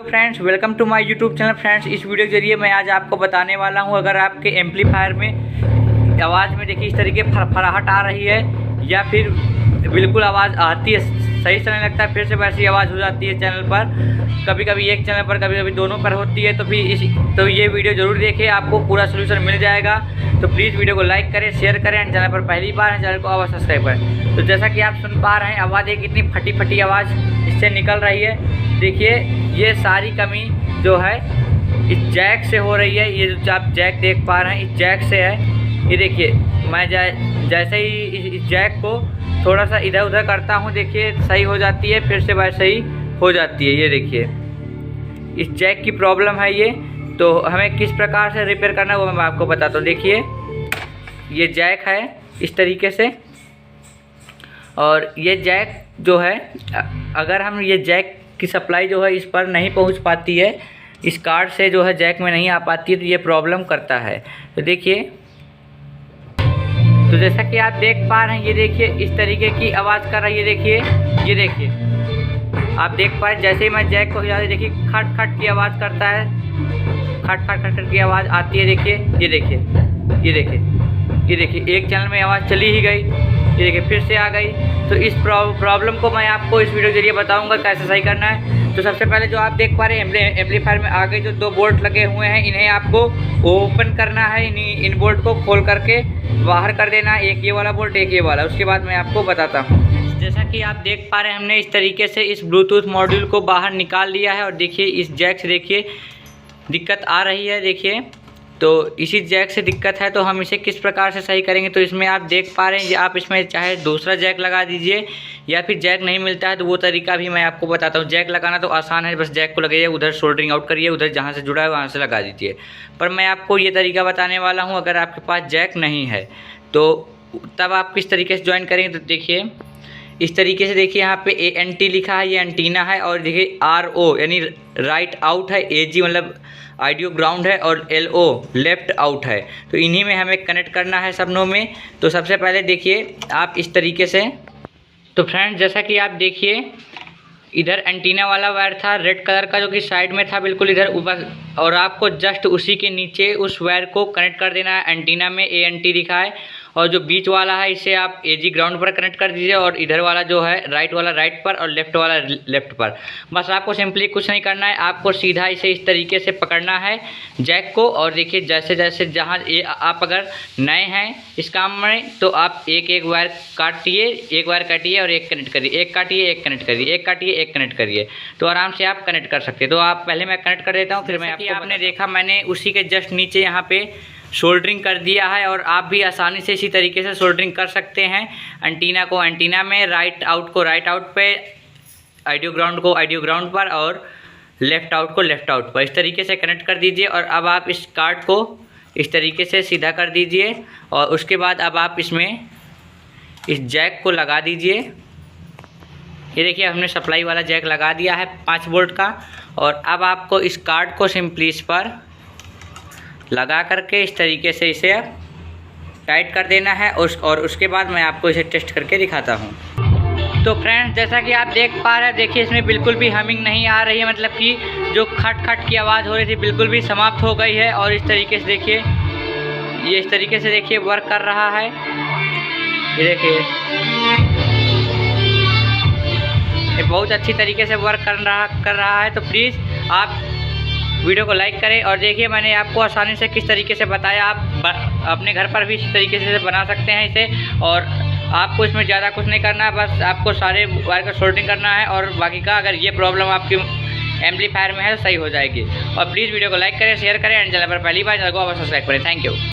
Friends, welcome to my YouTube channel. Friends, इस video के जरिए मैं आज आपको बताने वाला हूं, अगर आपके एम्पलीफायर में आवाज़ में देखिए इस तरीके फरफराहट आ रही है या फिर बिल्कुल आवाज़ आती है, सही चलने लगता है, फिर से वैसी आवाज़ हो जाती है चैनल पर, कभी कभी एक चैनल पर कभी कभी दोनों पर होती है, तो ये वीडियो ज़रूर देखिए, आपको पूरा सोल्यूशन मिल जाएगा। तो प्लीज़ वीडियो को लाइक करें, शेयर करें एंड चैनल पर पहली बार है चैनल को अवश्य सब्सक्राइब करें। तो जैसा कि आप सुन पा रहे हैं, आवाज़ एक इतनी फटी फटी आवाज़ इससे निकल रही है। देखिए ये सारी कमी जो है इस जैक से हो रही है। ये जो आप जैक देख पा रहे हैं इस जैक से है। ये देखिए मैं जैसे ही इस जैक को थोड़ा सा इधर उधर करता हूँ, देखिए सही हो जाती है, फिर से वैसे ही हो जाती है। ये देखिए इस जैक की प्रॉब्लम है ये। तो हमें किस प्रकार से रिपेयर करना है वो मैं आपको बताता हूँ। देखिए ये जैक है इस तरीके से, और ये जैक जो है अगर हम ये जैक की सप्लाई जो है इस पर नहीं पहुंच पाती है, इस कार्ड से जो है जैक में नहीं आ पाती है, तो ये प्रॉब्लम करता है। तो देखिए, तो जैसा कि आप देख पा रहे हैं, ये देखिए इस तरीके की आवाज़ कर रही है। देखिए ये देखिए आप देख पा रहे, जैसे ही मैं जैक को हिला, देखिए खट खट की आवाज़ करता है, खट खट खट खट की आवाज़ आती है। देखिए ये देखिए ये देखिए ये देखिए एक चैनल में आवाज़ चली ही गई, ये देखिए फिर से आ गई। तो इस प्रॉब्लम को मैं आपको इस वीडियो के जरिए बताऊंगा कैसे सही करना है। तो सबसे पहले जो आप देख पा रहे हैं एम्पलीफायर में आगे जो दो बोल्ट लगे हुए हैं, इन्हें आपको ओपन करना है। इन बोल्ट को खोल करके बाहर कर देना है, एक ये वाला बोल्ट एक ये वाला। उसके बाद मैं आपको बताता हूँ। जैसा कि आप देख पा रहे हैं, हमने इस तरीके से इस ब्लूटूथ मॉड्यूल को बाहर निकाल लिया है। और देखिए इस जैक से देखिए दिक्कत आ रही है। देखिए तो इसी जैक से दिक्कत है, तो हम इसे किस प्रकार से सही करेंगे। तो इसमें आप देख पा रहे हैं, आप इसमें चाहे दूसरा जैक लगा दीजिए या फिर जैक नहीं मिलता है तो वो तरीका भी मैं आपको बताता हूँ। जैक लगाना तो आसान है, बस जैक को लगाइए, उधर सोल्डरिंग आउट करिए, उधर जहाँ से जुड़ा है वहाँ से लगा दीजिए। पर मैं आपको ये तरीका बताने वाला हूँ, अगर आपके पास जैक नहीं है तो तब आप किस तरीके से ज्वाइन करेंगे। तो देखिए इस तरीके से, देखिए यहाँ पे ANT लिखा है, ये एंटीना है, और देखिए RO यानी राइट आउट है, AG मतलब ऑडियो ग्राउंड है, और LO लेफ्ट आउट है। तो इन्हीं में हमें कनेक्ट करना है सबनों में। तो सबसे पहले देखिए आप इस तरीके से, तो फ्रेंड्स जैसा कि आप देखिए इधर एंटीना वाला वायर था रेड कलर का, जो कि साइड में था बिल्कुल इधर ऊपर, और आपको जस्ट उसी के नीचे उस वायर को कनेक्ट कर देना है। एंटीना में ANT लिखा है, और जो बीच वाला है इसे आप AG ग्राउंड पर कनेक्ट कर दीजिए, और इधर वाला जो है राइट वाला राइट पर और लेफ्ट वाला लेफ्ट पर। बस आपको सिंपली कुछ नहीं करना है, आपको सीधा इसे इस तरीके से पकड़ना है जैक को। और देखिए जैसे जैसे जहाँ आप अगर नए हैं इस काम में तो आप एक एक वायर काटिए, एक वायर काटिए और एक कनेक्ट करिए, एक काटिए एक कनेक्ट करिए, एक काटिए एक कनेक्ट करिए, तो आराम से आप कनेक्ट कर सकते हैं। तो आप पहले मैं कनेक्ट कर देता हूँ, फिर मैं आपने देखा मैंने उसी के जस्ट नीचे यहाँ पे सोल्डरिंग कर दिया है, और आप भी आसानी से इसी तरीके से सोल्डरिंग कर सकते हैं। एंटीना को एंटीना में, राइट आउट को राइट आउट पे, ऑडियो ग्राउंड को ऑडियो ग्राउंड पर, और लेफ़्ट आउट को लेफ़्ट आउट पर। इस तरीके से कनेक्ट कर दीजिए, और अब आप इस कार्ड को इस तरीके से सीधा कर दीजिए, और उसके बाद अब आप इसमें इस जैक को लगा दीजिए। ये देखिए हमने सप्लाई वाला जैक लगा दिया है 5 वोल्ट का, और अब आपको इस कार्ड को सिंपली इस पर लगा करके इस तरीके से इसे टाइट कर देना है, और उसके बाद मैं आपको इसे टेस्ट करके दिखाता हूँ। तो फ्रेंड्स जैसा कि आप देख पा रहे हैं, देखिए इसमें बिल्कुल भी हमिंग नहीं आ रही है, मतलब कि जो खट खट की आवाज़ हो रही थी बिल्कुल भी समाप्त हो गई है। और इस तरीके से देखिए ये इस तरीके से देखिए वर्क कर रहा है। ये देखिए ये बहुत अच्छी तरीके से वर्क कर रहा है। तो प्लीज़ आप वीडियो को लाइक करें, और देखिए मैंने आपको आसानी से किस तरीके से बताया, आप अपने घर पर भी इसी तरीके से बना सकते हैं इसे। और आपको इसमें ज़्यादा कुछ नहीं करना है, बस आपको सारे वायर का सोल्डरिंग करना है, और बाकी का अगर ये प्रॉब्लम आपकी एम्पलीफायर में है तो सही हो जाएगी। और प्लीज़ वीडियो को लाइक करें, शेयर करें एंड चैनल पर पहली बार चैनल को अवश्य सब्सक्राइब करें। Thank you.